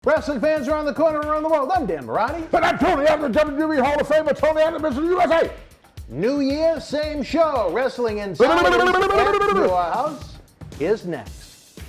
Wrestling fans around the corner, around the world, I'm Dan Marty. And I'm Tony Adams, WWE Hall of Famer, Tony Adams, Mr. USA. New Year, same show. Wrestling Insiders at your house is next.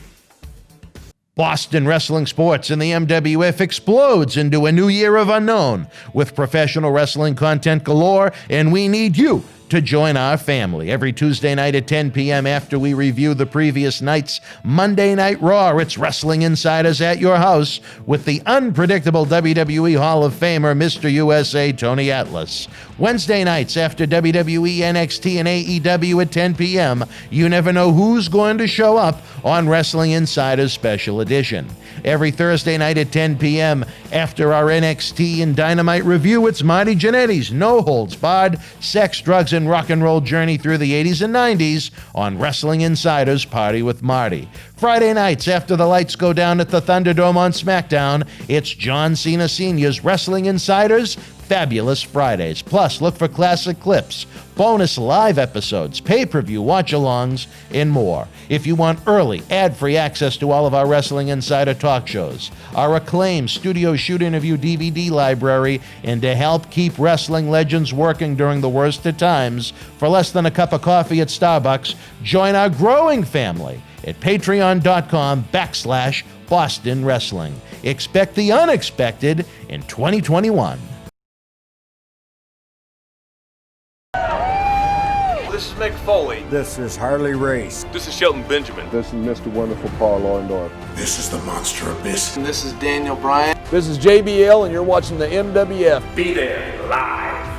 Boston wrestling sports and the MWF explodes into a new year of unknown with professional wrestling content galore, and we need you to join our family. Every Tuesday night at 10 p.m. after we review the previous night's Monday Night Raw, it's Wrestling Insiders at your house with the unpredictable WWE Hall of Famer, Mr. USA, Tony Atlas. Wednesday nights after WWE, NXT, and AEW at 10 p.m., you never know who's going to show up on Wrestling Insiders Special Edition. Every Thursday night at 10 p.m. after our NXT and Dynamite review, it's Marty Jannetty's No Holds Barred Sex, Drugs, and Rock and Roll journey through the 80s and 90s on Wrestling Insiders Party with Marty. Friday nights after the lights go down at the Thunderdome on SmackDown, it's John Cena Sr.'s Wrestling Insiders Fabulous Fridays. Plus, look for classic clips, bonus live episodes, pay-per-view watch-alongs, and more. If you want early, ad-free access to all of our Wrestling Insider talk shows, our acclaimed studio shoot interview DVD library, and to help keep wrestling legends working during the worst of times, for less than a cup of coffee at Starbucks, join our growing family at patreon.com/Boston Wrestling. Expect the unexpected in 2021. This is Mick Foley. This is Harley Race. This is Shelton Benjamin. This is Mr. Wonderful Paul Orndorff. This is the Monster Abyss. And this is Daniel Bryan. This is JBL, and you're watching the MWF. Be there live.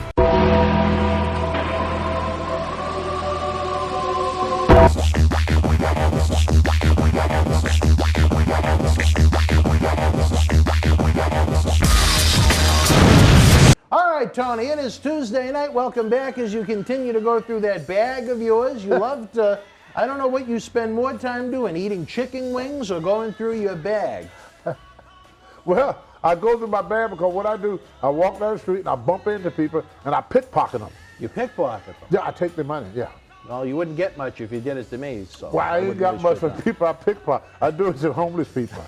All right, Tony, it is Tuesday night. Welcome back as you continue to go through that bag of yours. You love to, I don't know what you spend more time doing, eating chicken wings or going through your bag. Well, I go through my bag because what I do, I walk down the street and I bump into people and I pickpocket them. You pickpocket them? Yeah, I take their money, yeah. Well, you wouldn't get much if you did it to me. So well, I ain't got much for people I pickpocket. I do it to homeless people.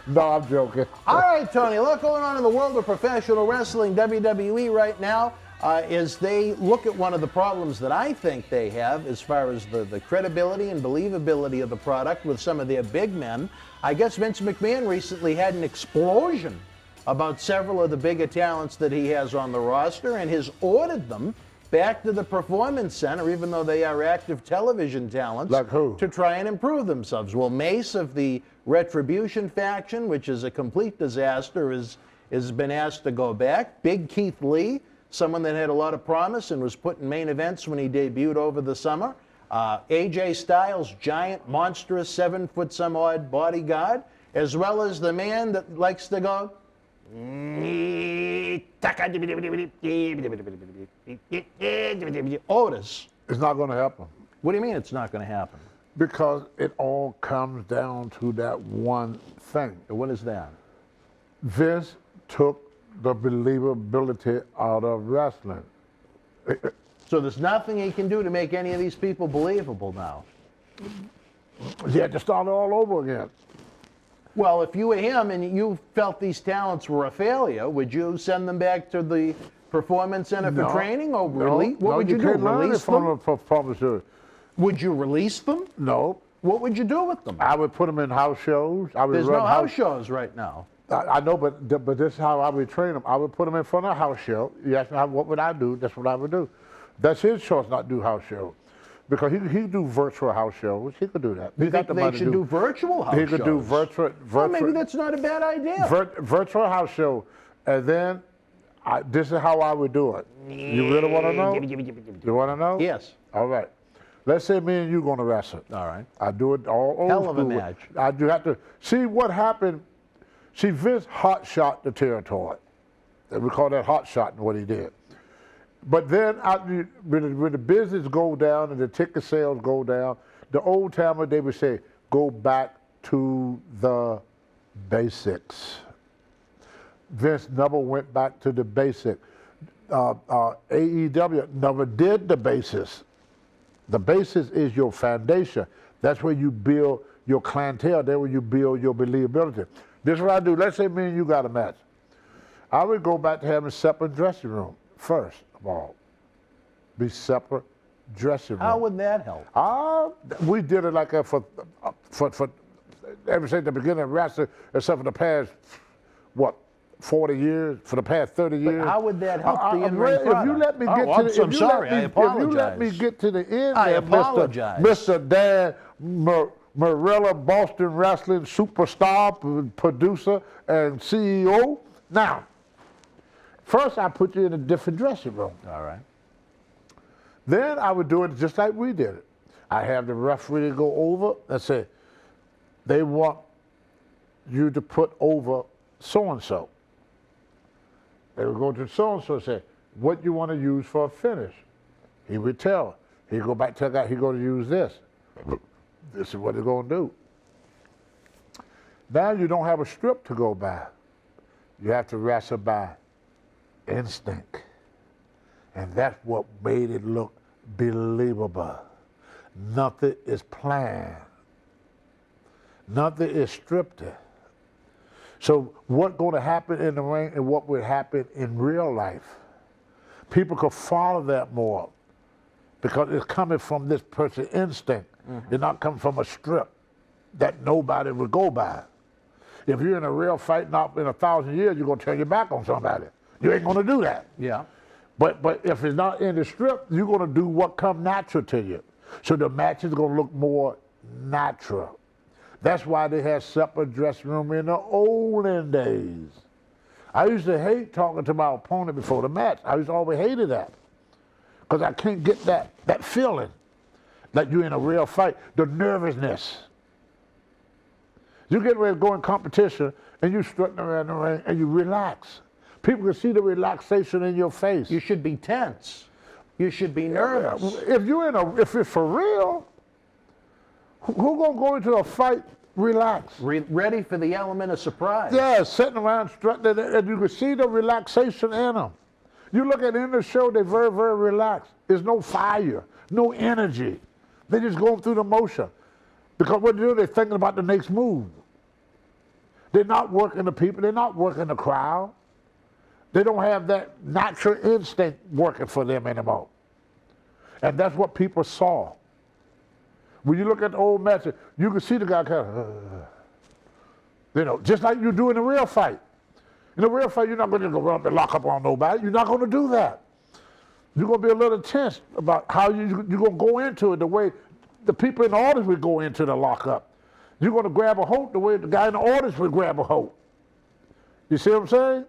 No, I'm joking. All right, Tony, a lot going on in the world of professional wrestling. WWE right now, as they look at one of the problems that I think they have as far as the credibility and believability of the product with some of their big men. I guess Vince McMahon recently had an explosion about several of the bigger talents that he has on the roster and has ordered them back to the Performance Center, even though they are active television talents. Like who? To try and improve themselves. Well, Mace of the Retribution faction, which is a complete disaster, has been asked to go back. Big Keith Lee, someone that had a lot of promise and was put in main events when he debuted over the summer. AJ Styles, giant, monstrous, 7-foot-some-odd bodyguard, as well as the man that likes to go, Otis. It's not going to happen. What do you mean it's not going to happen? Because it all comes down to that one thing. What is that? Vince took the believability out of wrestling. So there's nothing he can do to make any of these people believable now? He had to start all over again. Well, if you were him and you felt these talents were a failure, would you send them back to the Performance Center for training? Or what would you do? Release them? Would you release them? No. What would you do with them? I would put them in house shows. There's no house shows right now. I know, but this is how I would train them. I would put them in front of a house show. You ask me what would I do? That's what I would do. That's his choice not to do house shows. Because he do virtual house shows. He could do that. You think they should do virtual house shows? He could do virtual. Well, maybe that's not a bad idea. Virtual house show. And then, this is how I would do it. You really want to know? You want to know? Yes. All right. Let's say me and you going to wrestle. All right. I do it all old Hell of a match. I do have to. See what happened. See, Vince hot shot the territory. We call that hot shot what he did. But then when the business go down and the ticket sales go down, the old timer, they would say, go back to the basics. Vince never went back to the basic. AEW never did the basis. The basis is your foundation. That's where you build your clientele. That's where you build your believability. This is what I do. Let's say me and you got a match. I would go back to having a separate dressing room first of all. Be separate dressing room. How would that help? We did it like that for ever since the beginning of wrestling, except for the past, 40 years, for the past 30 years. But how would that help the in-ring If you let me get to the I'm sorry, I apologize. If you let me get to the end, I there, apologize. Mr. Dan Marella, Boston Wrestling superstar, producer, and CEO. Now, first I put you in a different dressing room. All right. Then I would do it just like we did it. I have the referee go over and say, they want you to put over so-and-so. They would go to so-and-so and say, what you want to use for a finish? He would tell. He'd go back to the guy, he's going to use this. This is what they're going to do. Now you don't have a strip to go by. You have to wrestle by instinct. And that's what made it look believable. Nothing is planned. Nothing is scripted. So what's going to happen in the ring and what would happen in real life, people could follow that more because it's coming from this person's instinct. It's not coming from a strip that nobody would go by. If you're in a real fight, not in 1,000 years, you're going to turn your back on somebody. You ain't going to do that. Yeah. But if it's not in the strip, you're going to do what comes natural to you. So the match is going to look more natural. That's why they had separate dressing room in the olden days. I used to hate talking to my opponent before the match. I used to always hated that because I can't get that feeling that you're in a real fight, the nervousness. You get ready to go in competition and you're strutting around the ring and you relax. People can see the relaxation in your face. You should be tense. You should be nervous. If it's for real, who gonna go into a fight relaxed? Ready for the element of surprise. Yeah, sitting around strutting, and you can see the relaxation in them. You look at the end of the show, they're very, very relaxed. There's no fire, no energy. They're just going through the motion. Because what they're doing, they're thinking about the next move. They're not working the people, they're not working the crowd. They don't have that natural instinct working for them anymore. And that's what people saw. When you look at the old matches, you can see the guy kind of, just like you do in a real fight. In a real fight, you're not going to go run up and lock up on nobody. You're not going to do that. You're going to be a little tense about how you're going to go into it the way the people in the audience would go into the lockup. You're going to grab a hold the way the guy in the audience would grab a hold. You see what I'm saying?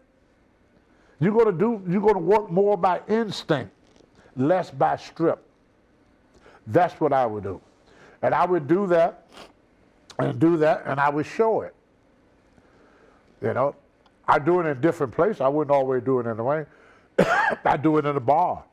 You're going to work more by instinct, less by strip. That's what I would do. And I would do that, and I would show it. I do it in different places. I wouldn't always do it in the ring. I do it in a bar.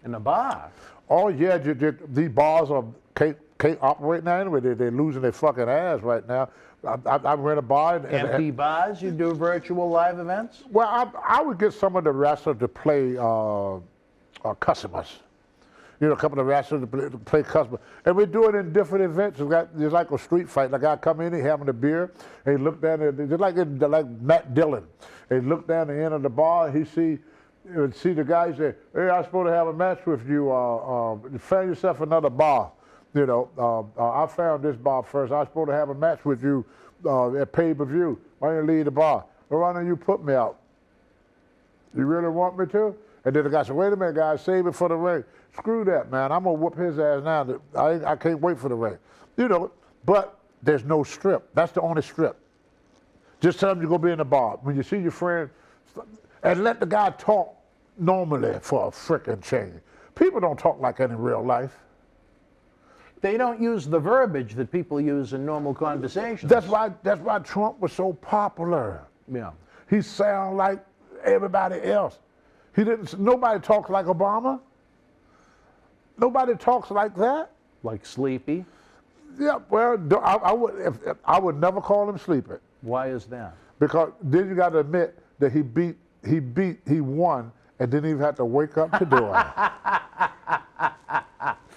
In a bar? Oh, yeah, these bars can't operate now anyway. They're losing their fucking ass right now. I rent a bar. Empty bars? You do virtual live events? Well, I would get some of the wrestlers to play customers. A couple of wrestlers to play customers. And we do it in different events. It's like a street fight. The guy come in, he having a beer, and he look down there, just like Matt Dillon. He look down the end of the bar, and he would see the guy, he say, hey, I'm supposed to have a match with you. Find yourself another bar. I found this bar first. I was supposed to have a match with you at pay-per-view. Why don't you leave the bar? Well, why don't you put me out? You really want me to? And then the guy said, wait a minute, guys, save it for the ring. Screw that, man. I'm going to whoop his ass now. I can't wait for the ring. But there's no strip. That's the only strip. Just tell him you're going to be in the bar. When you see your friend, and let the guy talk normally for a frickin' change. People don't talk like that in real life. They don't use the verbiage that people use in normal conversations. That's why Trump was so popular. Yeah. He sounded like everybody else. Nobody talks like Obama. Nobody talks like that. Like sleepy? Yeah, well, I would never call him sleepy. Why is that? Because then you got to admit that he won and didn't even have to wake up to do it.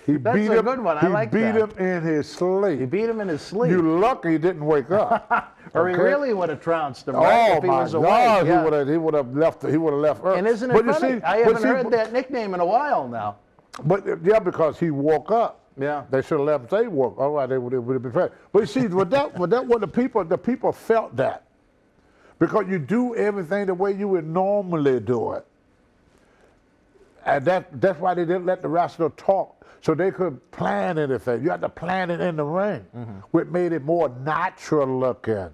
That's a good one. I like that. He beat him in his sleep. He beat him in his sleep. You lucky he didn't wake up. Or he okay? really would have trounced him, right? Oh If he my was awake. God, Yeah. he would have left Earth. And isn't it But you funny? see- I but haven't see, heard that nickname in a while now. But yeah, because he woke up. Yeah. They should have let him say woke. All right, they would have been fair. But you see, what the people felt that. Because you do everything the way you would normally do it. And that's why they didn't let the wrestler talk, so they could plan anything. You had to plan it in the ring, which made it more natural looking.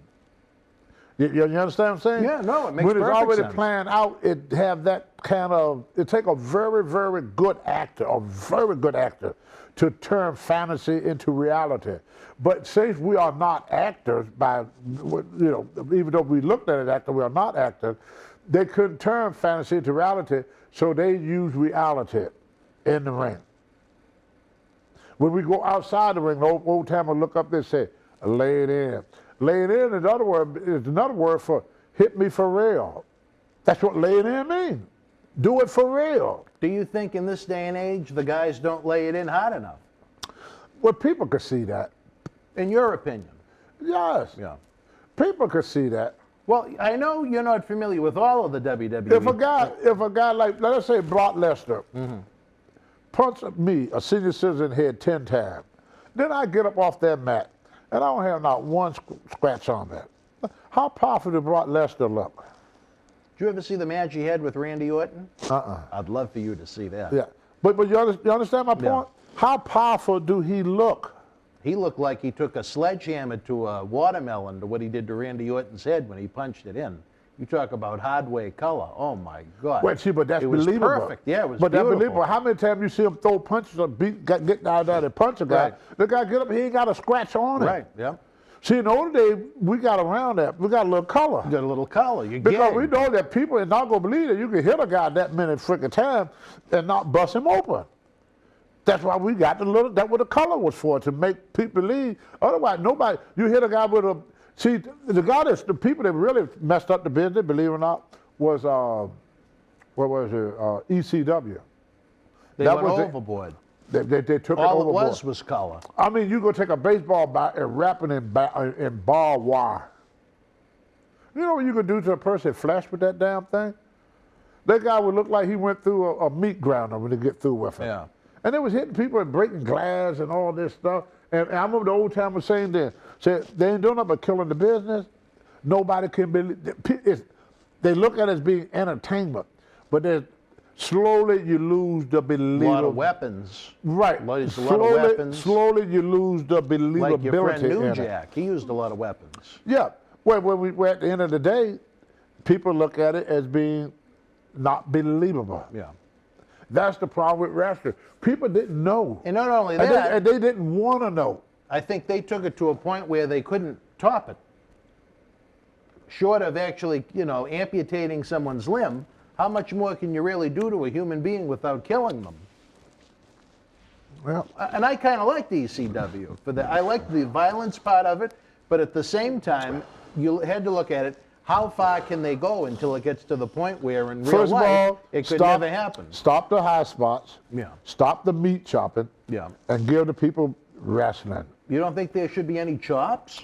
You understand what I'm saying? Yeah, no, it makes when it's perfect already sense. planned out, it have that kind of, it take a very, very good actor, to turn fantasy into reality. But since we are not actors, even though we looked at it as actors, we are not actors, they couldn't turn fantasy into reality, so they use reality in the ring. When we go outside the ring, the old timer look up there and say, lay it in. Lay it in is another word for hit me for real. That's what lay it in means. Do it for real. Do you think in this day and age the guys don't lay it in hard enough? Well, people could see that. In your opinion? Yes. Yeah. People could see that. Well, I know you're not familiar with all of the WWE. If a guy like, let's say Brock Lesnar, punched me, a senior citizen, head 10 times, then I get up off that mat, and I don't have not one scratch on that. How powerful did Brock Lesnar look? Did you ever see the match he had with Randy Orton? Uh-uh. I'd love for you to see that. Yeah. But you understand my point? Yeah. How powerful do he look? He looked like he took a sledgehammer to a watermelon to what he did to Randy Orton's head when he punched it in. You talk about hardware color. Oh my God. Well, see, but that's it was believable. Perfect. Yeah, it was but beautiful. that's believable. How many times you see him throw punches or get down there and punch a guy? Right. The guy get up, he ain't got a scratch on it. Right. Yeah. See, in the old days, we got around that. We got a little color. You got a little color. You Because we know that people are not going to believe that you can hit a guy that many freaking times and not bust him open. That's why we got that's what the color was for, to make people believe. Otherwise, nobody, you hit a guy with a, see, the people that really messed up the business, believe it or not, was, what was it, ECW. They that went was overboard. They took it All overboard. it was color. I mean, you go take a baseball bat and wrap it in barbed wire. You know what you could do to a person flash with that damn thing? That guy would look like he went through a meat grinder when they get through with him. Yeah. And they was hitting people and breaking glass and all this stuff. And I remember the old timers saying then, said they ain't doing nothing but killing the business. Nobody can believe. They look at it as being entertainment, but then slowly you lose the believability. A lot of weapons. Right. There's a lot of weapons. Slowly you lose the believability. Like your friend in New it. Jack. He used a lot of weapons. Yeah. Well, we're at the end of the day, people look at it as being not believable. Yeah. That's the problem with wrestling. People didn't know. And not only that, and they didn't want to know. I think they took it to a point where they couldn't top it. Short of actually, amputating someone's limb, how much more can you really do to a human being without killing them? Well, And I kind of like the ECW for that. I like the violence part of it, but at the same time, you had to look at it. How far can they go until it gets to the point where in real first of life all, it could never happen? Stop the high spots. Yeah. Stop the meat chopping. Yeah. And give the people wrestling. You don't think there should be any chops?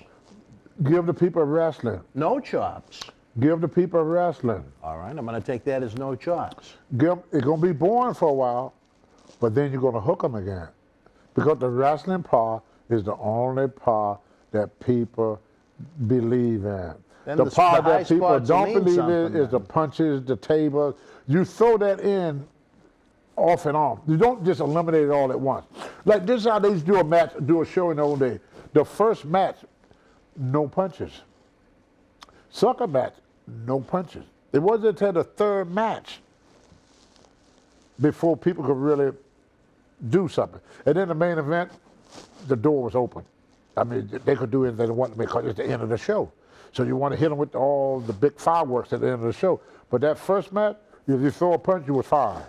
Give the people wrestling. No chops. Give the people wrestling. All right, I'm going to take that as no chops. It's going to be boring for a while, but then you're going to hook them again. Because the wrestling part is the only part that people believe in. Then The part high that people spots will don't mean believe in something is the then. punches, the tables. You throw that in off and on. You don't just eliminate it all at once. Like this is how they used to do a show in the old days. The first match, no punches. Sucker match, no punches. It wasn't until the third match before people could really do something. And then the main event, the door was open. I mean, they could do anything they wanted because it's the end of the show. So you want to hit them with all the big fireworks at the end of the show. But that first match, if you throw a punch, you were fired.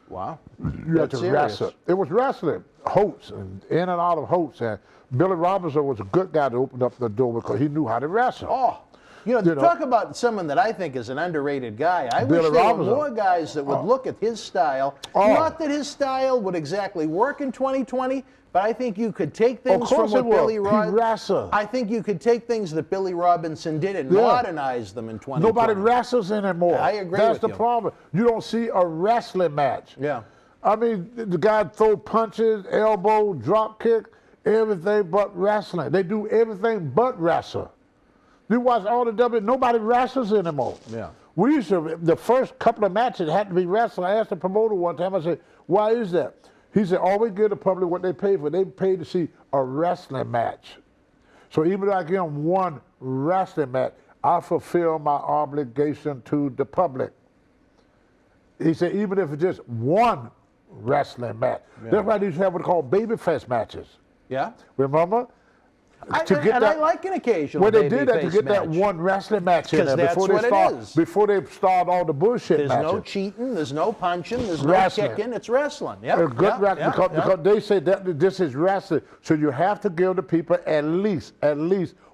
Wow. You had to wrestle. It was wrestling. Holtz, and in and out of Holtz. And Billy Robinson was a good guy to open up the door because he knew how to wrestle. Oh. Talk about someone that I think is an underrated guy. I Billy wish there Robinson. were more guys that would look at his style. Oh. Not that his style would exactly work in 2020, but I think you could take things Of from course what it will. Billy He Robinson. wrestled. I think you could take things that Billy Robinson did and Yeah. modernize them in 2020. Nobody wrestles anymore. I agree That's with the you. problem. You don't see a wrestling match. Yeah. I mean, the guy throw punches, elbow, drop kick, everything but wrestling. They do everything but wrestle. You watch all the nobody wrestles anymore. Yeah. We used to, the first couple of matches had to be wrestling. I asked the promoter one time, I said, why is that? He said, always give the public what they pay for. They pay to see a wrestling match. So even though I give them one wrestling match, I fulfill my obligation to the public. He said, even if it's just one wrestling match. Yeah. That's why they used to have what they call babyface matches. Yeah. Remember? I like an occasional Well, they did that to babyface get that match. one wrestling match in 'Cause there that's before what they it start. is. Before they start all the bullshit There's matches. no cheating, there's no punching, there's Wrestling. no kicking, it's wrestling. Yep, A good yep, wrestling, yep, because they say that this is wrestling. So you have to give the people at least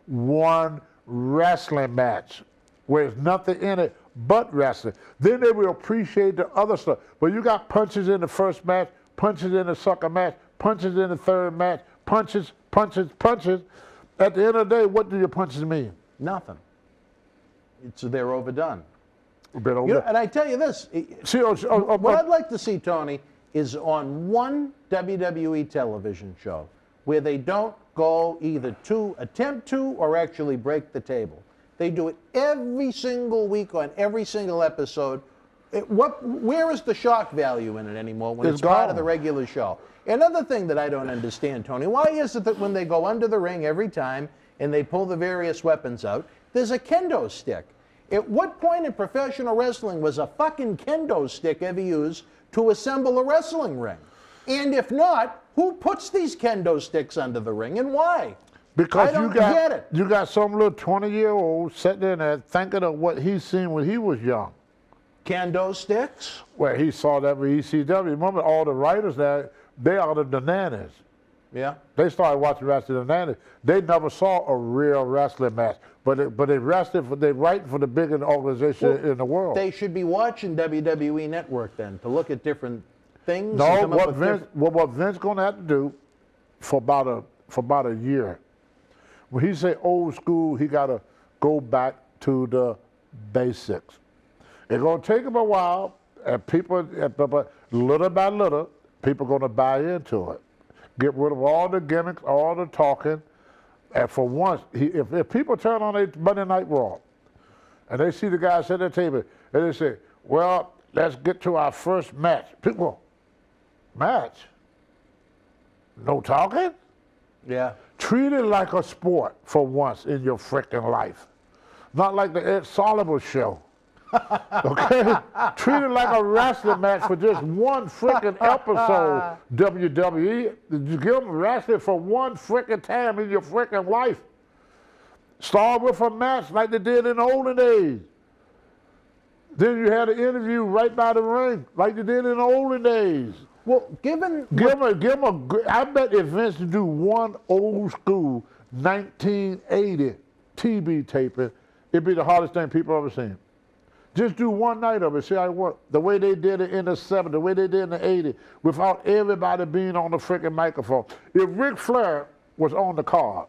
one wrestling match where there's nothing in it but wrestling. Then they will appreciate the other stuff. But you got punches in the first match, punches in the second match, punches in the third match, punches. At the end of the day, what do your punches mean? Nothing. They're overdone. Been over. And I tell you this, what I'd like to see, Tony, is on one WWE television show where they don't go either to attempt to or actually break the table. They do it every single week on every single episode. Where is the shock value in it anymore when it's part of the regular show? Another thing that I don't understand, Tony, why is it that when they go under the ring every time and they pull the various weapons out, there's a kendo stick? At what point in professional wrestling was a fucking kendo stick ever used to assemble a wrestling ring? And if not, who puts these kendo sticks under the ring and why? Because I don't get it. You got some little 20-year-old sitting in there thinking of what he's seen when he was young. Kendo sticks? Well, he saw that with ECW. Remember all the writers there, they are the nannies. Yeah. They started watching wrestling the nannies. They never saw a real wrestling match, but they wrestled they write for the biggest organization in the world. They should be watching WWE Network then to look at different things. No, and come up what Vince gonna have to do for about a year. When he say old school, he got to go back to the basics. It's going to take him a while, and people, but little by little, people going to buy into it. Get rid of all the gimmicks, all the talking, and for once, if people turn on a Monday Night Raw, and they see the guys at the table, and they say, well, let's get to our first match. People, match? No talking? Yeah. Treat it like a sport for once in your freaking life. Not like the Ed Sullivan show. Okay? Treat it like a wrestling match for just one freaking episode, WWE. You give them wrestling for one freaking time in your freaking life. Start with a match like they did in the olden days. Then you had an interview right by the ring like they did in the olden days. Well, Give him I bet if Vince do one old school 1980 TV taping, it'd be the hardest thing people ever seen. Just do one night of it, see how it works. The way they did it in the 70s, the way they did in the 80s, without everybody being on the freaking microphone. If Ric Flair was on the card,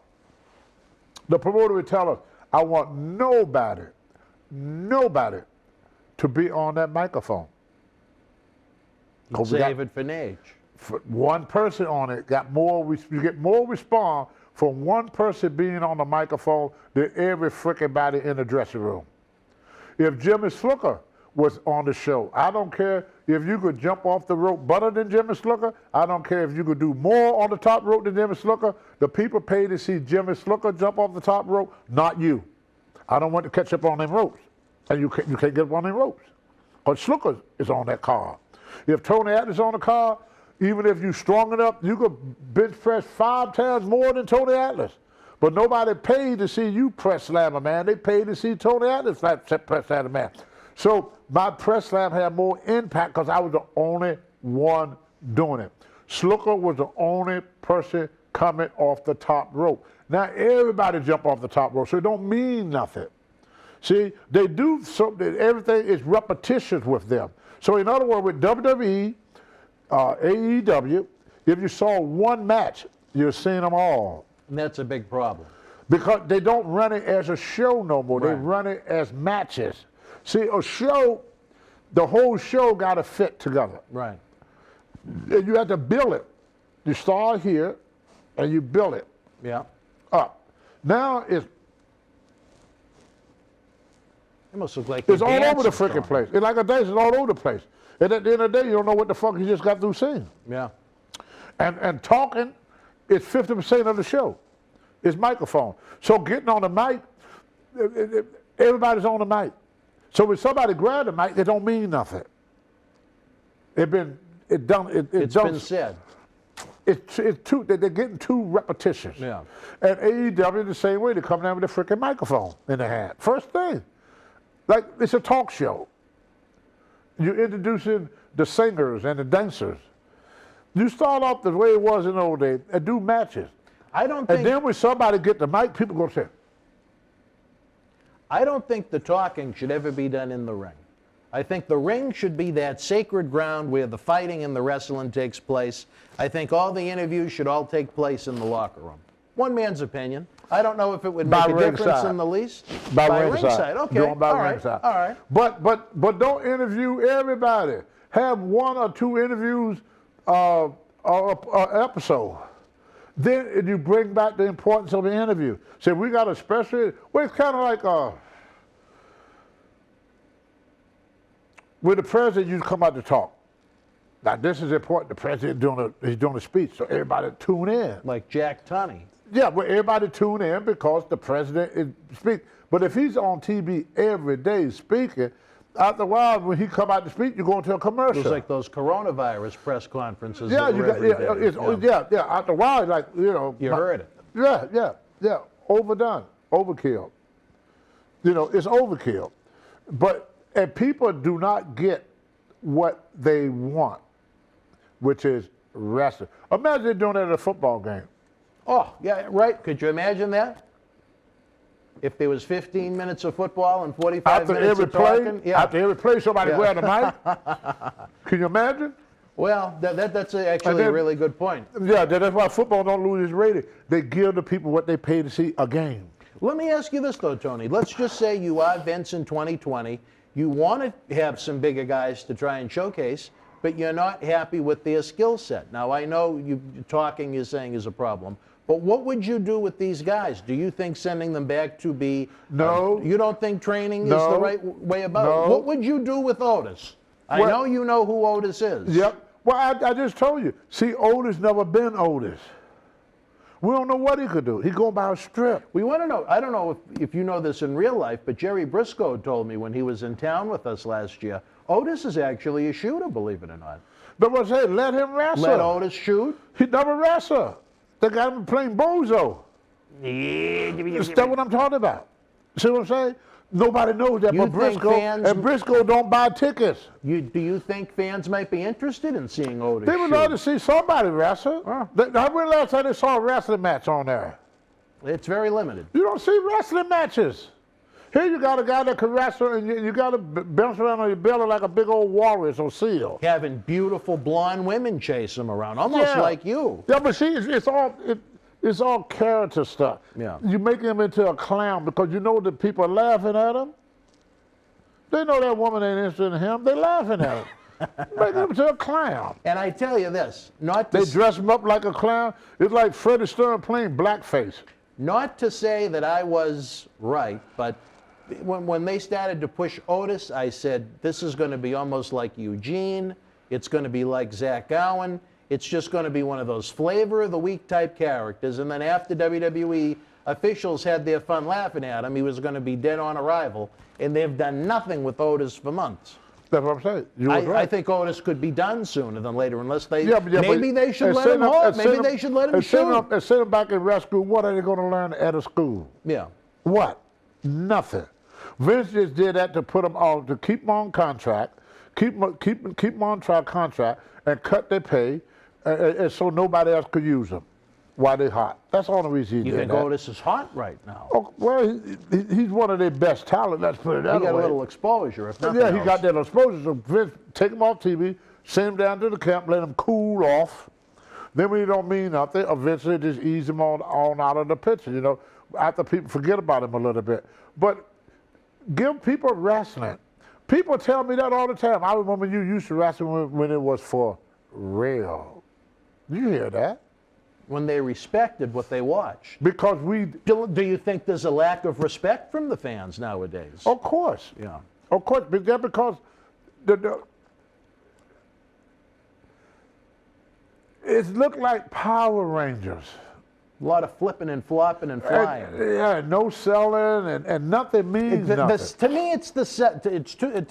the promoter would tell us, I want nobody to be on that microphone. save it for Nage. One person on it you get more response from one person being on the microphone than every freaking body in the dressing room. If Jimmy Snuka was on the show, I don't care if you could jump off the rope better than Jimmy Snuka. I don't care if you could do more on the top rope than Jimmy Snuka. The people pay to see Jimmy Snuka jump off the top rope, not you. I don't want to catch up on them ropes. And you can't get up on them ropes. Because Snuka is on that card. If Tony Atlas is on the card, even if you're strong enough, you could bench press 5 times more than Tony Atlas. But nobody paid to see you press slam a man. They paid to see Tony Atlas press slam a man. So my press slam had more impact because I was the only one doing it. Snuka was the only person coming off the top rope. Now everybody jump off the top rope, so it don't mean nothing. See, they do something, everything is repetitious with them. So in other words, with WWE, AEW, if you saw one match, you're seeing them all. And that's a big problem. Because they don't run it as a show no more. They Right. run it as matches. See, a show, the whole show got to fit together. Right. And you have to build it. You start here, and you build it Yeah. up. Now it's It must look like all the over the dance is freaking going. place. It's like a dance, it's all over the place. And at the end of the day, you don't know what the fuck you just got through saying. Yeah. And talking is 50% of the show. It's microphone. So getting on the mic, everybody's on the mic. So when somebody grab the mic, it don't mean nothing. It's been said. It's too, they're getting too repetitious. Yeah. And AEW the same way, they come down with a freaking microphone in their hand. First thing, like it's a talk show. You're introducing the singers and the dancers. You start off the way it was in the old days and do matches. I don't think. And then when somebody get the mic, people go say, I don't think the talking should ever be done in the ring. I think the ring should be that sacred ground where the fighting and the wrestling takes place. I think all the interviews should all take place in the locker room. One man's opinion. I don't know if it would make By a difference ringside. in the least. by ringside. Okay. Do 'em by all right. ringside. All right. But don't interview everybody. Have one or two interviews a episode. Then you bring back the importance of the interview. Say, we got a special, well, it's kind of like with the president, you come out to talk. Now, this is important. The president he's doing a speech, so everybody tune in. Like Jack Tunney. Yeah, well, everybody tune in because the president is speaking. But if he's on TV every day speaking, after a while, when he come out to speak, you go into a commercial. It was like those coronavirus press conferences. Yeah, that you were got, every day. yeah. After a while, like, you know. You heard it. Yeah. Overdone, overkill. You know, it's overkill. And people do not get what they want, which is wrestling. Imagine doing that at a football game. Oh, yeah, right. Could you imagine that? If there was 15 minutes of football and 45 minutes of talking? After every play, somebody Yeah. grabbed a mic. Can you imagine? Well, that's actually a really good point. Yeah, that's why football don't lose its rating. They give the people what they pay to see a game. Let me ask you this, though, Tony. Let's just say you are Vince in 2020. You want to have some bigger guys to try and showcase, but you're not happy with their skill set. Now, I know you're saying is a problem, but what would you do with these guys? Do you think sending them back to be... No. You don't think training is No. the right way about No. it? What would you do with Otis? I know you know who Otis is. Yep. Well, I just told you. See, Otis never been Otis. We don't know what he could do. He going by a strip. We want to know, I don't know if you know this in real life, but Jerry Briscoe told me when he was in town with us last year, Otis is actually a shooter, believe it or not. But what's that? Let him wrestle. Let Otis shoot? He never wrestle. They got him playing bozo. That's what I'm talking about. See what I'm saying? Nobody knows that, You but think Briscoe don't buy tickets. Do you think fans might be interested in seeing Otis They would shoot? love to see somebody wrestle. When last time they saw a wrestling match on there? It's very limited. You don't see wrestling matches. Here you got a guy that can wrestle, and you got to bounce around on your belly like a big old walrus or seal. Having beautiful blonde women chase him around, almost like you. Yeah, but see, it's all character stuff. Yeah. You make him into a clown because you know that people are laughing at him. They know that woman ain't interested in him. They're laughing at him. Make him into a clown. And I tell you this, They dress him up like a clown. It's like Freddie Stern playing blackface. not to say that I was right, but when they started to push Otis, I said, this is going to be almost like Eugene. It's going to be like Zach Gowen. It's just going to be one of those flavor of the week type characters. And then after WWE officials had their fun laughing at him, he was going to be dead on arrival. And they've done nothing with Otis for months. That's what I'm saying. You was right. I think Otis could be done sooner than later, unless they maybe they should let him hold. Maybe they should let him shoot. And send him back in rescue. What are they going to learn at a school? Yeah. What? Nothing. Vince just did that to put them on, to keep them on contract, keep them on contract, and cut their pay, and so nobody else could use them. why they hot. That's the only reason he You did think that. Otis is hot right now? Oh, well, he's one of their best talent. Let's put it that He way. got a little exposure, if nothing Yeah, he else. got that exposure. So Vince take him off TV, send him down to the camp, let him cool off. Then when he don't mean nothing, eventually just ease him on out of the picture. You know, after people forget about him a little bit. But give people wrestling. People tell me that all the time. I remember you used to wrestle when it was for real. You hear that? When they respected what they watched. Because we... Do you think there's a lack of respect from the fans nowadays? Of course. Yeah. Of course, because it looked like Power Rangers. A lot of flipping and flopping and flying. Yeah, no selling and nothing means nothing. To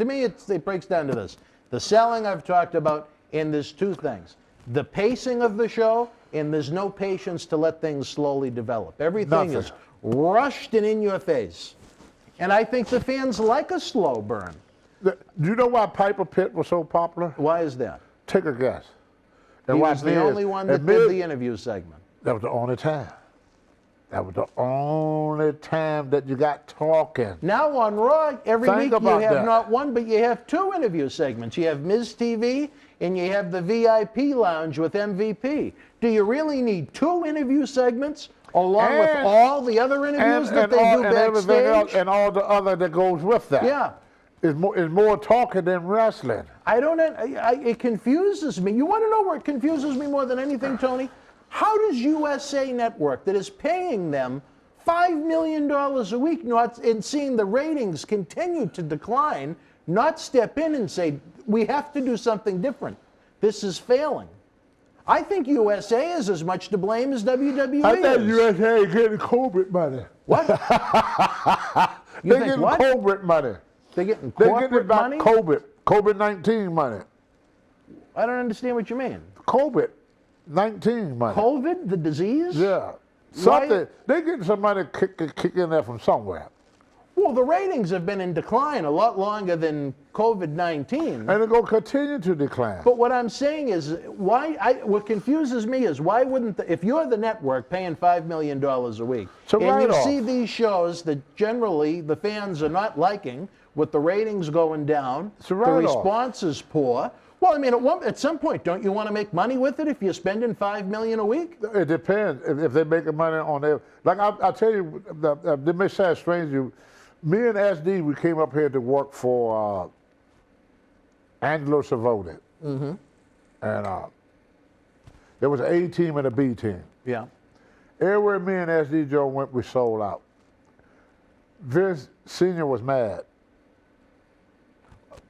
me, it breaks down to this. The selling I've talked about, and there's two things. The pacing of the show, and there's no patience to let things slowly develop. Everything is rushed and in your face. And I think the fans like a slow burn. Do you know why Piper Pitt was so popular? Why is that? Take a guess. He was the only one that did the interview segment. That was the only time. That was the only time that you got talking. Now on Raw, every week you have not one, but you have two interview segments. You have Ms. TV and you have the VIP Lounge with MVP. Do you really need two interview segments along with all the other interviews that they do and everything else, backstage? and all the other that goes with that? Yeah. It's more talking than wrestling. It confuses me. You want to know where it confuses me more than anything, Tony? How does USA Network, that is paying them $5 million a week, and seeing the ratings continue to decline, not step in and say, we have to do something different? This is failing. I think USA is as much to blame as WWE I think is. USA is getting COVID money. What? They're getting COVID money. They're getting They're corporate getting about money? COVID-19 money. I don't understand what you mean. COVID-19 money. COVID, the disease? Yeah. Something. They're getting some money kick in there from somewhere. Well, the ratings have been in decline a lot longer than COVID-19. And they're going to continue to decline. But what I'm saying is, what confuses me is, why wouldn't, if you're the network paying $5 million a week, and you see these shows that generally the fans are not liking, with the ratings going down, the response is poor. Well, I mean, at some point, don't you want to make money with it if you're spending $5 million a week? It depends if they're making money on their. Like I'll tell you, they may sound strange to you. Me and SD, we came up here to work for Angelo Savoni. Mm-hmm. And there was an A team and a B team. Yeah. Everywhere me and SD Joe went, we sold out. Vince Sr. was mad.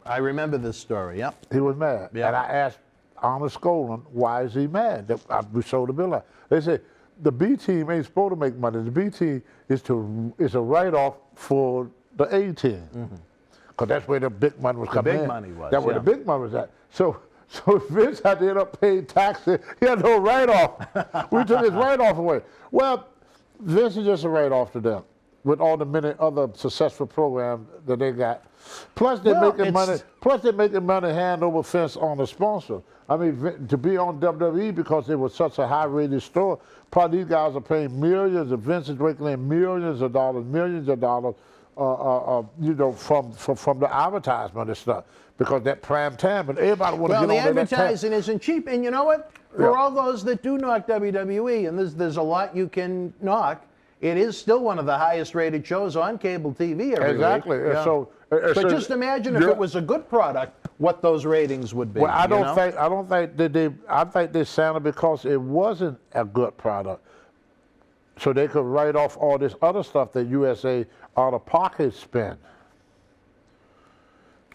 I remember this story, yep. He was mad. Yep. And I asked Arnold Skolin, why is he mad? We sold the bill out. They said, the B team ain't supposed to make money. The B team is a write-off for the A team. Because that's where the big money was coming in. The big money was, That's where the big money was at. So Vince had to end up paying taxes. He had no write-off. We took his write-off away. Well, Vince is just a write-off to them with all the many other successful programs that they got. Plus they're making money. Plus they're making money hand over fist on the sponsor. I mean, to be on WWE because it was such a high-rated store. Probably these guys are paying millions. Vince is raking in millions of dollars, you know, from the advertisement and stuff. Because that prime time, but everybody want to get on that. Well, the advertising isn't cheap, and you know what? For all those that do knock WWE, and there's a lot you can knock, it is still one of the highest-rated shows on cable TV every Exactly. week. Yeah. But just imagine if it was a good product, what those ratings would be. Well, I think they sounded because it wasn't a good product, so they could write off all this other stuff that USA out of pocket spent.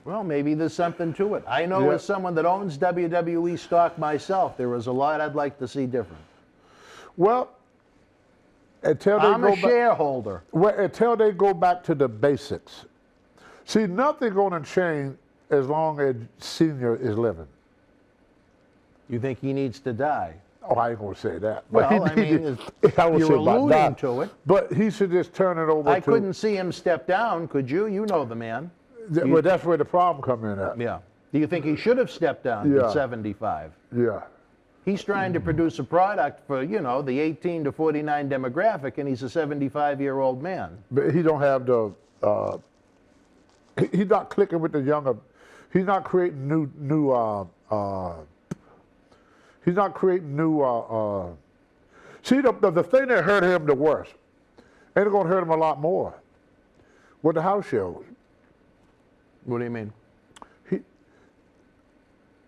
Well, maybe there's something to it. I know as someone that owns WWE stock myself, there was a lot I'd like to see different. Well, I'm a shareholder. Until they go back to the basics. See, nothing going to change as long as Senior is living. You think he needs to die? Oh, I ain't going to say that. Well, I mean, you're alluding to it. But he should just turn it over I couldn't see him step down, could you? You know the man. Well, that's where the problem comes in at. Yeah. Do you think he should have stepped down at 75? Yeah. He's trying to produce a product for, you know, the 18 to 49 demographic, and he's a 75-year-old man. But he don't have the, he's not clicking with the younger, he's not creating he's not creating new, see, the thing that hurt him the worst, and it's gonna hurt him a lot more, were the house shows. What do you mean?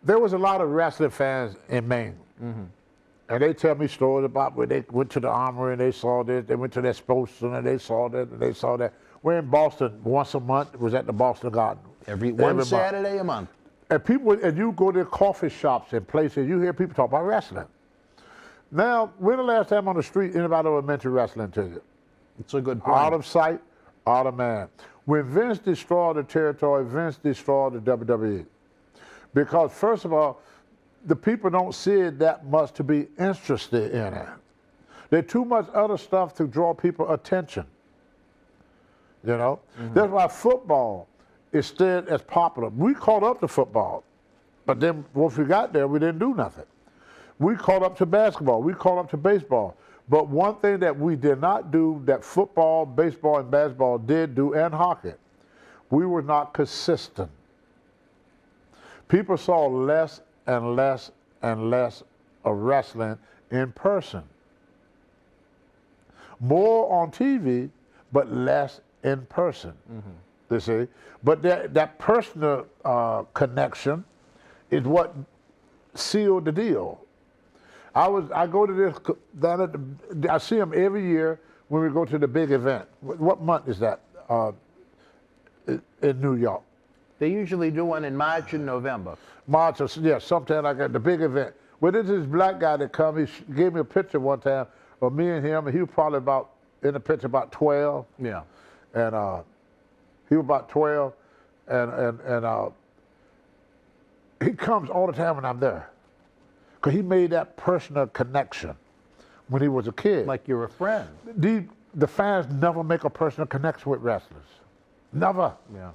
There was a lot of wrestling fans in Maine. Mm-hmm. And they tell me stories about where they went to the Armory and they saw this, they went to that sports center and they saw that, and they saw that. We're in Boston once a month. It was at the Boston Garden. Every month. Saturday a month. And people, and you go to coffee shops and places, you hear people talk about wrestling. Now, when the last time on the street anybody ever mentioned wrestling to you? It's a good point. Out of sight, out of mind. When Vince destroyed the territory, Vince destroyed the WWE. Because first of all, the people don't see it that much to be interested in it. There's too much other stuff to draw people attention. You know? Mm-hmm. That's why football is still as popular. We caught up to football, but then once we got there, we didn't do nothing. We caught up to basketball, we caught up to baseball. But one thing that we did not do that football, baseball, and basketball did do, and hockey, we were not consistent. People saw less and less and less of wrestling in person. More on TV, but less in person. Mm-hmm. You see? But that personal connection is what sealed the deal. I go to this, I see them every year when we go to the big event. What month is that in New York? They usually do one in March and November. March, yeah, sometime like that, the big event. Well, there's this black guy that come, he gave me a picture one time of me and him, and he was probably about, in the picture, about 12. Yeah. And he was about 12, and he comes all the time when I'm there. Because he made that personal connection when he was a kid. Like you're a friend. The fans never make a personal connection with wrestlers. Never. Yeah.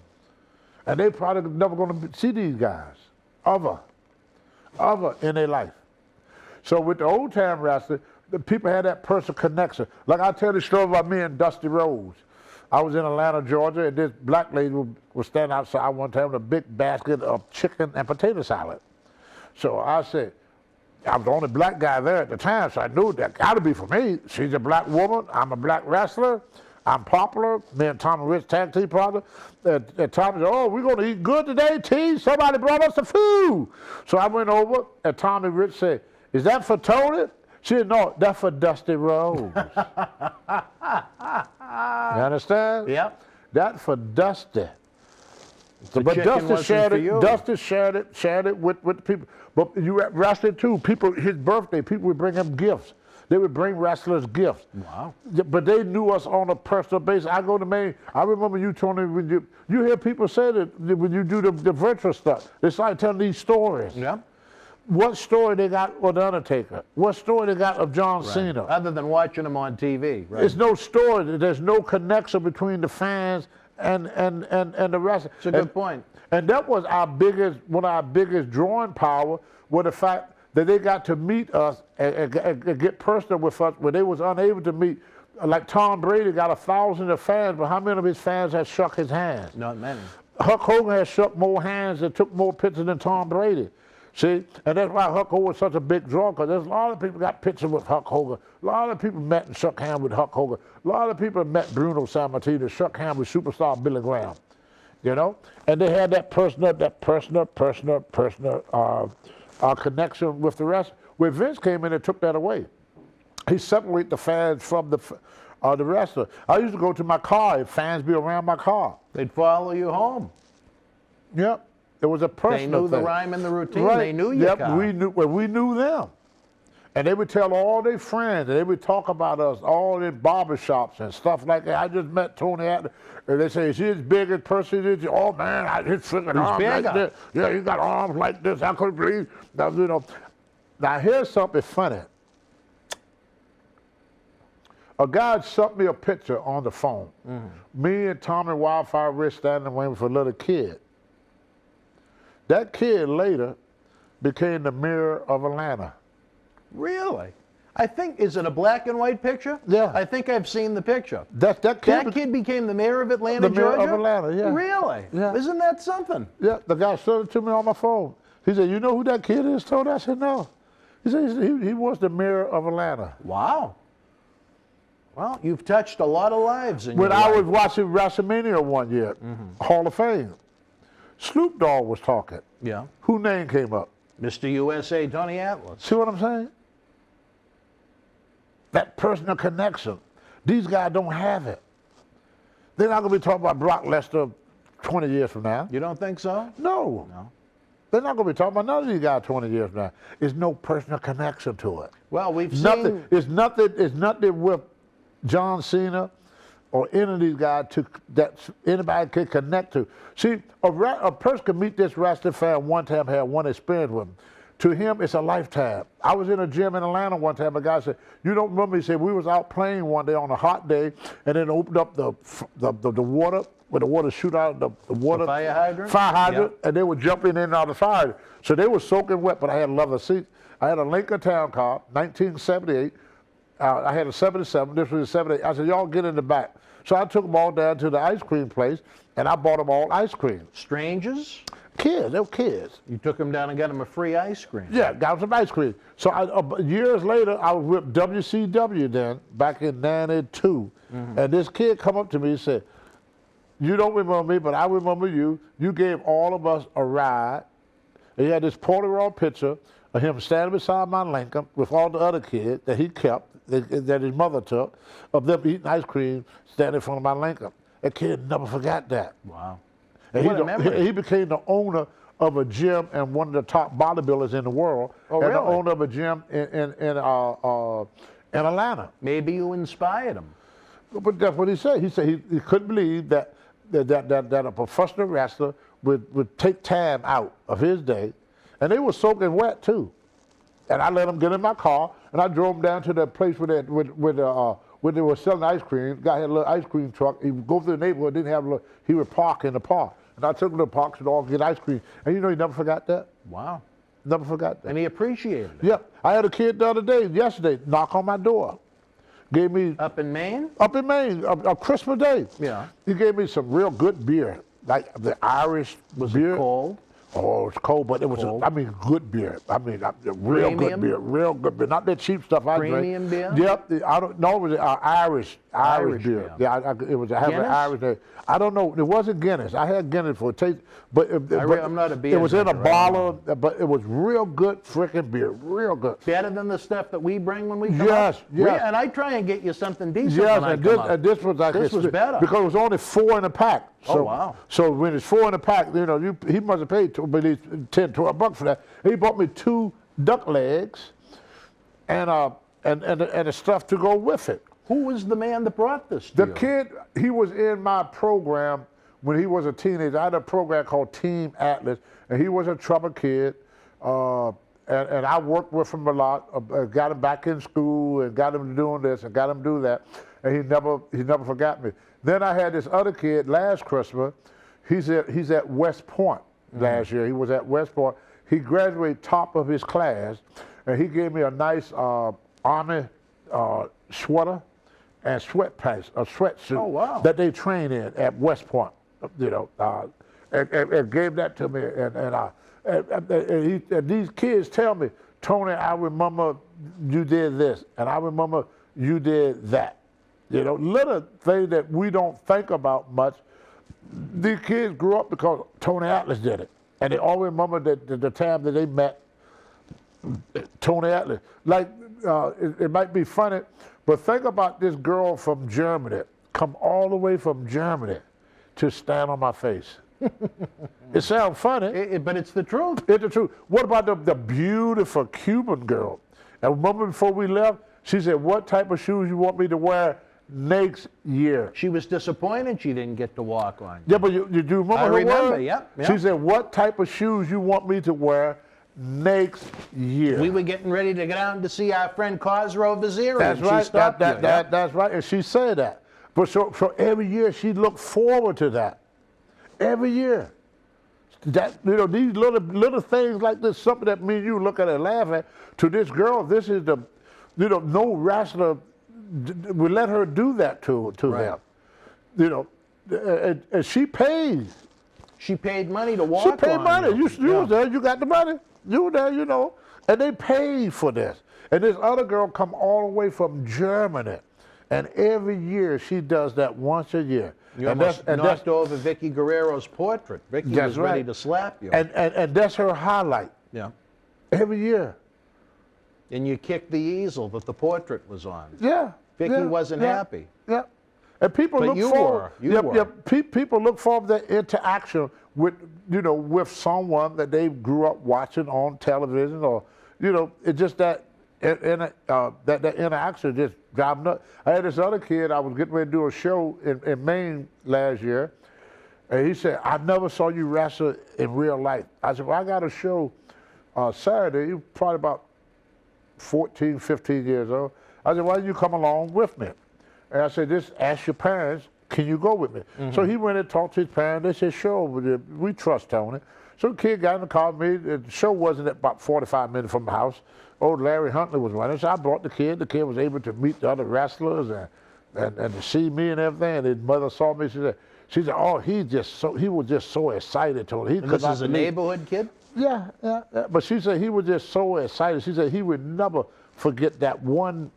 And they probably never going to see these guys, ever in their life. So with the old time wrestling, the people had that personal connection. Like I tell the story about me and Dusty Rhodes. I was in Atlanta, Georgia, and this black lady was standing outside one time with a big basket of chicken and potato salad. So I said, I was the only black guy there at the time, so I knew that got to be for me. She's a black woman, I'm a black wrestler, I'm popular. Me and Tommy Rich tag team partner. And Tommy said, oh, we're going to eat good today, T. Somebody brought us the food. So I went over, and Tommy Rich said, is that for Tony? She said, no, that's for Dusty Rhodes. You understand? Yep. That's for Dusty. The but Dusty shared it. You. Dusty shared it with the people. But you wrestling too. People, his birthday, people would bring him gifts. They would bring wrestlers gifts. Wow. But they knew us on a personal basis. I go to Maine. I remember you, Tony, when you hear people say that when you do the virtual stuff, they start telling these stories. Yeah. What story they got of The Undertaker? What story they got of John Cena? Other than watching them on TV, right? There's no story. There's no connection between the fans and the wrestler. It's a good point. And that was one of our biggest drawing power, was the fact that they got to meet us and get personal with us when they was unable to meet. Like Tom Brady got 1,000 of fans, but how many of his fans have shook his hands? Not many. Hulk Hogan has shook more hands and took more pictures than Tom Brady. See, and that's why Hulk Hogan was such a big draw, because there's a lot of people got pictures with Hulk Hogan. A lot of people met and shook hands with Hulk Hogan. A lot of people met Bruno Sammartino, shook hands with superstar Billy Graham. You know, and they had that personal connection with the rest. When Vince came in and took that away, he separated the fans from the wrestler. I used to go to my car, and fans be around my car. They'd follow you home. Yep. It was a personal thing. They knew the rhyme and the routine. Right. They knew your car. We knew them. And they would tell all their friends, and they would talk about us, all in barbershops and stuff like that. I just met Tony and they say, is he as big a person as you? Oh, man, his freaking arms like this. Yeah, he got arms like this. I couldn't believe. Now, you know. Now, here's something funny. A guy sent me a picture on the phone. Mm-hmm. Me and Tommy Wildfire Rich standing waiting for a little kid. That kid later became the mayor of Atlanta. Really? I think, is it a black and white picture? Yeah. I think I've seen the picture. That kid became the mayor of Atlanta, the mayor Georgia? of Atlanta, yeah. Really? Yeah. Isn't that something? Yeah, the guy showed it to me on my phone. He said, "You know who that kid is, Tony?" I said, "No." He said, he was the mayor of Atlanta. Wow. Well, you've touched a lot of lives in When your I life. was watching WrestleMania one year, Hall of Fame, Snoop Dogg was talking. Yeah. Who name came up? Mr. USA, Tony Atlas. See what I'm saying? That personal connection. These guys don't have it. They're not going to be talking about Brock Lesnar 20 years from now. You don't think so? No. No. They're not going to be talking about none of these guys 20 years from now. There's no personal connection to it. Well, we've Nothing. seen... It's nothing with John Cena or any of these guys that anybody can connect to. See, a person can meet this wrestling fan one time, have one experience with him. To him, it's a lifetime. I was in a gym in Atlanta one time. A guy said, "You don't remember?" He said, "We was out playing one day on a hot day, and then opened up the water, where the water shoot out the water. The fire hydrant? Fire hydrant, Yep. and they were jumping in and out of the fire. So they were soaking wet, but I had leather seats. I had a Lincoln Town Car, 1978. I had a 77. This was a 78. I said, "Y'all get in the back." So I took them all down to the ice cream place, and I bought them all ice cream. Strangers? Kids, they were kids. You took them down and got them a free ice cream. Yeah, got some ice cream. So years later, I was with WCW then, back in '92, and this kid come up to me and said, "You don't remember me, but I remember you. You gave all of us a ride." And he had this Polaroid picture of him standing beside my Lincoln with all the other kids that he kept, that his mother took, of them eating ice cream standing in front of my Lincoln. That kid never forgot that. Wow. And What a memory. he became the owner of a gym and one of the top bodybuilders in the world. Oh, and the really? owner of a gym in Atlanta. Maybe you inspired him. But that's what he said. He said he couldn't believe that a professional wrestler would take time out of his day, and they were soaking wet too. And I let him get in my car, and I drove him down to the place where they were selling ice cream. Guy had a little ice cream truck. He would go through the neighborhood, didn't have he would park in the park. And I took him to the park so all get ice cream. And you know, he never forgot that. Wow. Never forgot that. And he appreciated it. Yep. I had a kid the other day, yesterday, knock on my door. Gave me Up in Maine? up in Maine, a Christmas day. Yeah. He gave me some real good beer, like the Irish beer. It cold? Oh, it's cold, but it was, Cold. good beer. Real Premium? good beer, real good beer. Not that cheap stuff I drink. Premium beer? Yep. I don't know. It was Irish Irish beer. beer. Yeah, it was. I have an Guinness? Irish beer. I don't know. It wasn't Guinness. I had Guinness for a taste, but I'm not a beer It was in a drinker, I don't bottle, but it was real good freaking beer, real good. Better than the stuff that we bring when we come Yes, up? yes. And I try and get you something decent Yes, when I and come up. this was like This was better. because it was only 4 in a pack. So, Oh, wow. So when it's 4 in a pack, you know, he must have paid at least $10-12 for that. He bought me 2 duck legs, and the stuff to go with it. Who was the man that brought this to The you? kid, he was in my program when he was a teenager. I had a program called Team Atlas, and he was a trouble kid. And I worked with him a lot, got him back in school and got him doing this and got him do that. And he never forgot me. Then I had this other kid last Christmas. He's at West Point last year. He was at West Point. He graduated top of his class, and he gave me a nice Army sweater and sweatpants, a sweatsuit Oh, wow. that they train in at West Point, you know, and gave that to me. And these kids tell me, "Tony, I remember you did this, and I remember you did that." You know, little things that we don't think about much. These kids grew up because Tony Atlas did it, and they all remember the time that they met Tony Atlas. Like, it might be funny, but think about this girl from Germany, come all the way from Germany to stand on my face. It sounds funny. But it's the truth. It's the truth. What about the beautiful Cuban girl? And remember before we left, she said, "What type of shoes you want me to wear next year?" She was disappointed she didn't get to walk on. Yeah, but you do remember I her remember, word? yep. She said, "What type of shoes you want me to wear next year?" We were getting ready to go down to see our friend Khosrow Vaziri. That's and right. She stopped you, yep. That's right. And she said that. But so every year she looked forward to that. Every year. That, you know, these little things like this, something that me and you look at and laugh at. To this girl, this is the, you know, no wrestler would let her do that to them. You know, and she paid. She paid money to walk She paid on money. them. You was there. You got the money. You were there. You know, and they paid for this. And this other girl come all the way from Germany, and every year she does that once a year. You and almost that's, knocked over Vicky Guerrero's portrait. Vicky was ready to slap you. And that's her highlight. Yeah. Every year. And you kicked the easel that the portrait was on. Yeah. Vicky wasn't happy. Yeah. And people But look you forward. were. People look forward to that interaction with, you know, with someone that they grew up watching on television, or, you know, it's just that that interaction just drives nuts. I had this other kid. I was getting ready to do a show in Maine last year, and he said, "I never saw you wrestle in real life." I said, "Well, I got a show Saturday." He was probably about 14, 15 years old. I said, "Why don't you come along with me?" And I said, "Just ask your parents, can you go with me?" So he went and talked to his parents. They said, "Sure, we trust Tony." So the kid got in the car with me. The show wasn't at about 45 minutes from the house. Old Larry Huntley was running, so I brought the kid. The kid was able to meet the other wrestlers and to see me and everything. And his mother saw me. She said, "Oh, he was just so excited." Tony. And this is a neighborhood kid? Yeah. But she said he was just so excited. She said he would never forget that one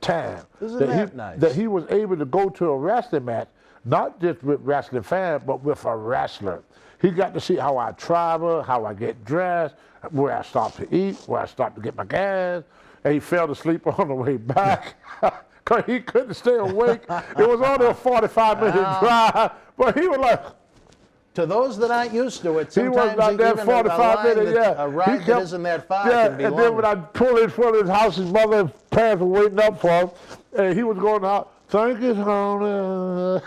time that he was able to go to a wrestling match, not just with wrestling fans, but with a wrestler. He got to see how I travel, how I get dressed, where I stop to eat, where I stop to get my gas. And he fell asleep on the way back because he couldn't stay awake. It was only a 45-minute drive, but he was like, to those that aren't used to it, he was sometimes like that even 45 minutes, a ride that isn't that far can be and long. then when I pulled in front of his house, his mother and parents were waiting up for him, and he was going out, "Thank you, honey."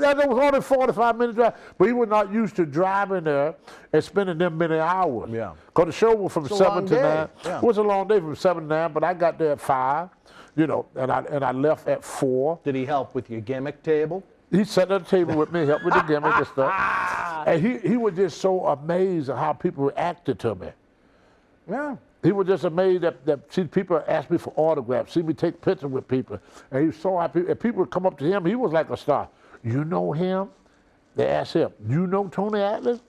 That was only a 45-minute drive, but he was not used to driving there and spending them many hours. Yeah. Because the show was from 7 to 9. Yeah. It was a long day from 7 to 9, but I got there at 5, you know, and I left at 4. Did he help with your gimmick table? He sat at the table with me, helped with the gimmick and stuff. And he was just so amazed at how people reacted to me. Yeah. He was just amazed that see people ask me for autographs, see me take pictures with people. And he was so happy. And people would come up to him, he was like a star. "You know him?" They asked him, "You know Tony Atlas?"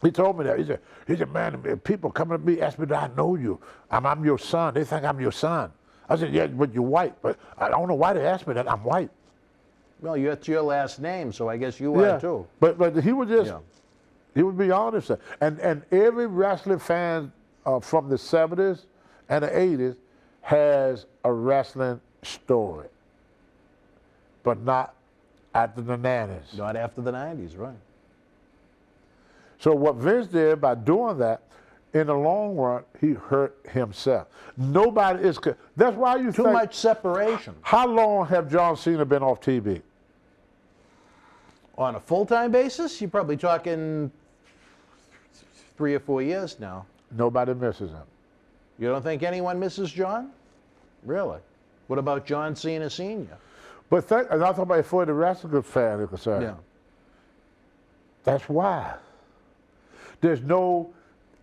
He told me that. He said, "Man, people coming to me, ask me, do I know you? I'm your son. They think I'm your son." I said, "Yeah, but you're white." But I don't know why they asked me that. I'm white. Well, it's your last name, so I guess you are too. But he would just, he would be honest. And every wrestling fan from the 70s and the 80s has a wrestling story, but not after the 90s. Not after the 90s, right. So what Vince did by doing that, in the long run, he hurt himself. Nobody is, that's why you Too think, much separation. how long have John Cena been off TV? On a full-time basis, you're probably talking 3 or 4 years now. Nobody misses him. You don't think anyone misses John? Really? What about John Cena Sr.? But I'm not talking about for the wrestling fan is concerned. Yeah. That's why. There's no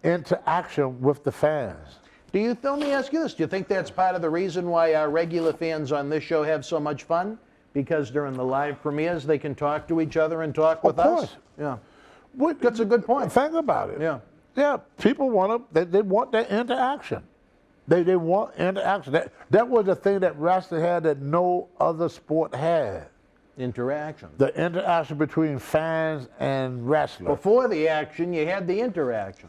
interaction with the fans. Let me ask you this. Do you think that's part of the reason why our regular fans on this show have so much fun? Because during the live premieres, they can talk to each other and talk with us? Of course. Yeah. What, That's a good point. Think about it. Yeah. Yeah, people want they want that interaction. They want interaction. That was the thing that wrestling had that no other sport had. Interaction. The interaction between fans and wrestlers. Before the action, you had the interaction.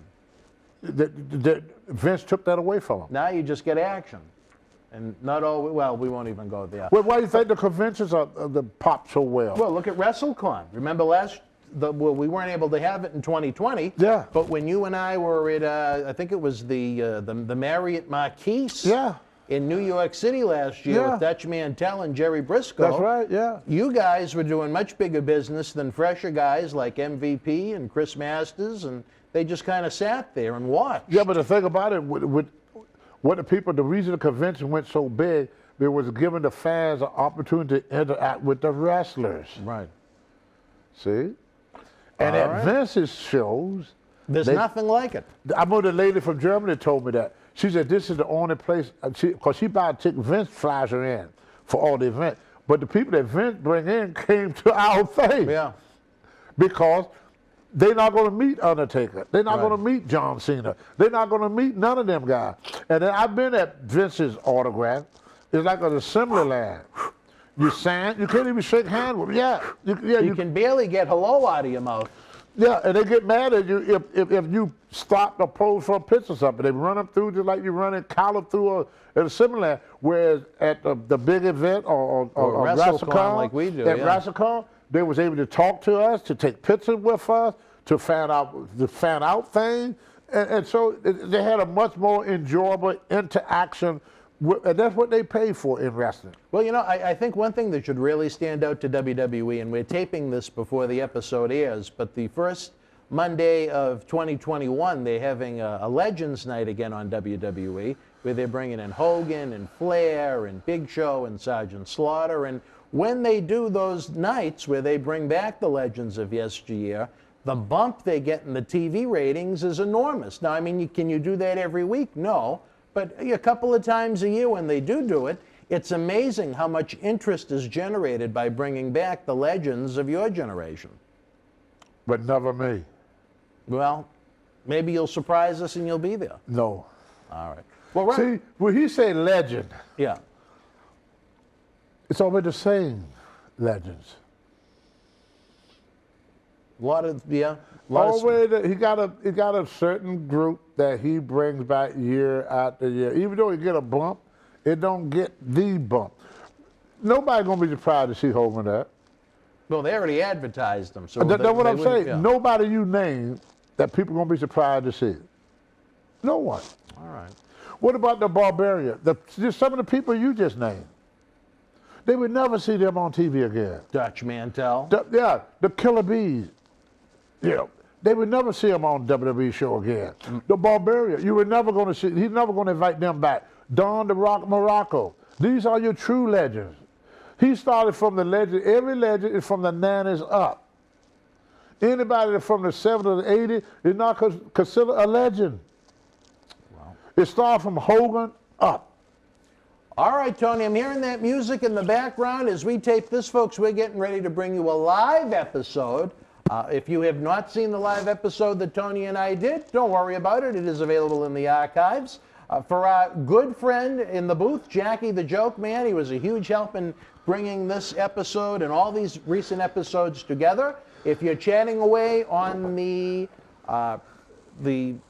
Vince took that away from him. Now you just get action. And not all, well, we won't even go there. Well, why do you think the conventions are the pop so well? Well, look at WrestleCon. Remember we weren't able to have it in 2020. Yeah. But when you and I were at, I think it was the Marriott Marquise. Yeah. In New York City last year with Dutch Mantel and Jerry Briscoe. That's right, yeah. You guys were doing much bigger business than fresher guys like MVP and Chris Masters, and they just kind of sat there and watched. Yeah, but the thing about it, with what the reason the convention went so big, it was giving the fans an opportunity to interact with the wrestlers. Right. See? And All at right. Vince's shows, There's nothing like it. I remember the lady from Germany told me that. She said this is the only place, because she about to take Vince flies her in for all the events. But the people that Vince bring in came to our thing. Yeah. Because they're not going to meet Undertaker. They're not Right. going to meet John Cena. They're not going to meet none of them guys. And then I've been at Vince's autograph. It's like an assembly line. You sign, you can't even shake hands with them. Yeah. You can barely get hello out of your mouth. Yeah, and they get mad at you if you stop or pose for a picture or something. They run them through just like you run a collar through a similar. Whereas at the big event or WrestleCon like we do, at yeah. WrestleCon, they was able to talk to us, to take pictures with us, to fan out things, and so they had a much more enjoyable interaction. And that's what they pay for in wrestling. Well, you know, I think one thing that should really stand out to WWE, and we're taping this before the episode airs, but the first Monday of 2021, they're having a Legends Night again on WWE, where they're bringing in Hogan and Flair and Big Show and Sergeant Slaughter. And when they do those nights where they bring back the legends of yesteryear, the bump they get in the TV ratings is enormous. Now, I mean, can you do that every week? No. But a couple of times a year when they do it, it's amazing how much interest is generated by bringing back the legends of your generation. But never me. Well, maybe you'll surprise us and you'll be there. No. All right. Well, right. See, when he say legend, Yeah. it's already the same legends. A lot of. Already, he got a certain group that he brings back year after year. Even though he get a bump, it don't get the bump. Nobody gonna be surprised to see Hogan there. Well, they already advertised them. So That's what I'm saying. Yeah. Nobody you name that people gonna be surprised to see. No one. All right. What about the Barbarian? Just some of the people you just named. They would never see them on TV again. Dutch Mantel. The Killer Bees. Yeah, they would never see him on WWE show again. The Barbarian, you were never going to see. He's never going to invite them back. Don the Rock Morocco. These are your true legends. He started from the legend. Every legend is from the 90s up. Anybody that's from the 70s or the 80s is not considered a legend. Wow. It started from Hogan up. All right, Tony, I'm hearing that music in the background. As we tape this, folks, we're getting ready to bring you a live episode. If you have not seen the live episode that Tony and I did, don't worry about it. It is available in the archives. For our good friend in the booth, Jackie the Joke Man, he was a huge help in bringing this episode and all these recent episodes together. If you're chatting away on the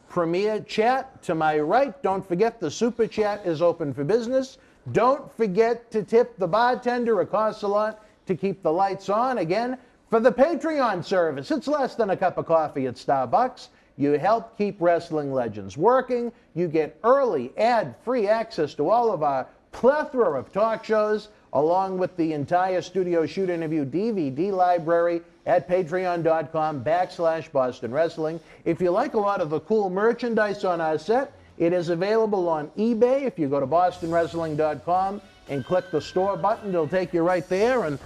premiere chat to my right, don't forget the super chat is open for business. Don't forget to tip the bartender. It costs a lot to keep the lights on. Again, for the Patreon service, it's less than a cup of coffee at Starbucks. You help keep Wrestling Legends working. You get early, ad-free access to all of our plethora of talk shows, along with the entire Studio Shoot Interview DVD library at patreon.com/Boston Wrestling. If you like a lot of the cool merchandise on our set, it is available on eBay. If you go to bostonwrestling.com and click the store button, it'll take you right there. And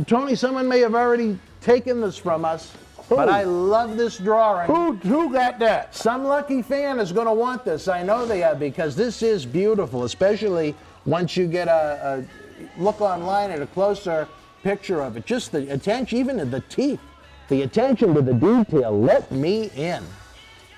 Tony, someone may have already taken this from us, but I love this drawing. Who got that? Some lucky fan is going to want this. I know they are, because this is beautiful, especially once you get a look online at a closer picture of it. Just the attention, even to the teeth, the attention to the detail. Let me in.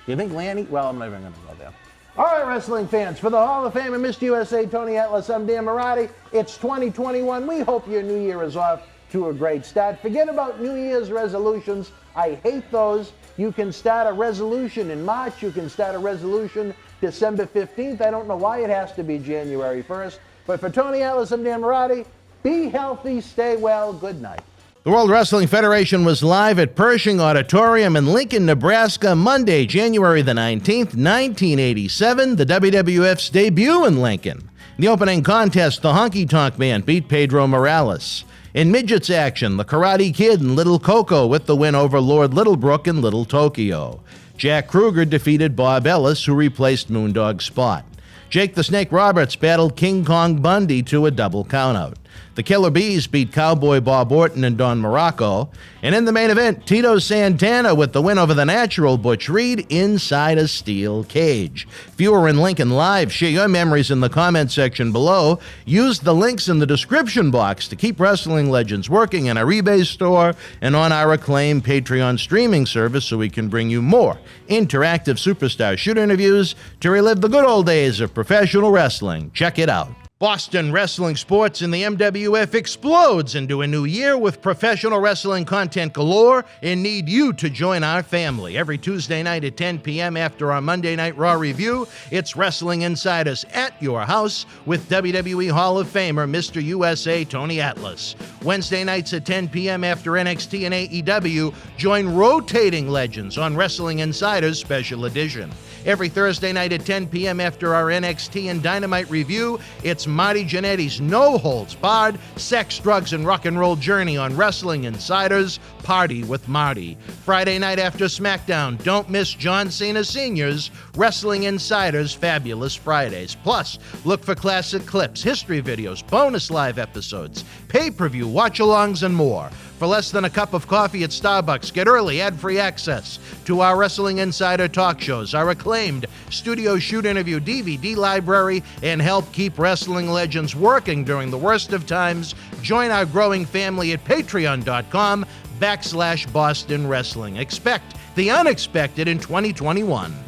You think Lanny? Well, I'm not even going to go there. All right, wrestling fans, for the Hall of Fame and Mr. USA, Tony Atlas, I'm Dan Marty. It's 2021. We hope your new year is off to a great start. Forget about New Year's resolutions. I hate those. You can start a resolution in March. You can start a resolution December 15th. I don't know why it has to be January 1st. But for Tony Atlas, I'm Dan Marty. Be healthy, stay well, good night. The World Wrestling Federation was live at Pershing Auditorium in Lincoln, Nebraska, Monday, January the 19th, 1987, the WWF's debut in Lincoln. In the opening contest, the Honky Tonk Man beat Pedro Morales. In midgets action, the Karate Kid and Little Coco with the win over Lord Littlebrook and Little Tokyo. Jack Kruger defeated Bob Ellis, who replaced Moondog Spot. Jake the Snake Roberts battled King Kong Bundy to a double countout. The Killer Bees beat Cowboy Bob Orton and Don Morocco. And in the main event, Tito Santana with the win over the Natural Butch Reed inside a steel cage. If you were in Lincoln Live, share your memories in the comment section below. Use the links in the description box to keep Wrestling Legends working in our eBay store and on our acclaimed Patreon streaming service so we can bring you more interactive superstar shoot interviews to relive the good old days of professional wrestling. Check it out. Boston wrestling sports in the MWF explodes into a new year with professional wrestling content galore and need you to join our family. Every Tuesday night at 10 p.m. after our Monday Night Raw review, it's Wrestling Insiders at your house with WWE Hall of Famer Mr. USA Tony Atlas. Wednesday nights at 10 p.m. after NXT and AEW, join rotating legends on Wrestling Insiders Special Edition. Every Thursday night at 10 p.m. after our NXT and Dynamite review, it's Marty Jannetty's No Holds Barred Sex, Drugs, and Rock and Roll Journey on Wrestling Insiders Party with Marty. Friday night after SmackDown, don't miss John Cena Sr.'s Wrestling Insiders Fabulous Fridays. Plus, look for classic clips, history videos, bonus live episodes, pay-per-view watch-alongs, and more. For less than a cup of coffee at Starbucks, get early ad-free access to our Wrestling Insider talk shows, our acclaimed studio shoot interview DVD library, and help keep Wrestling Legends working during the worst of times. Join our growing family at patreon.com/Boston Wrestling. Expect the unexpected in 2021.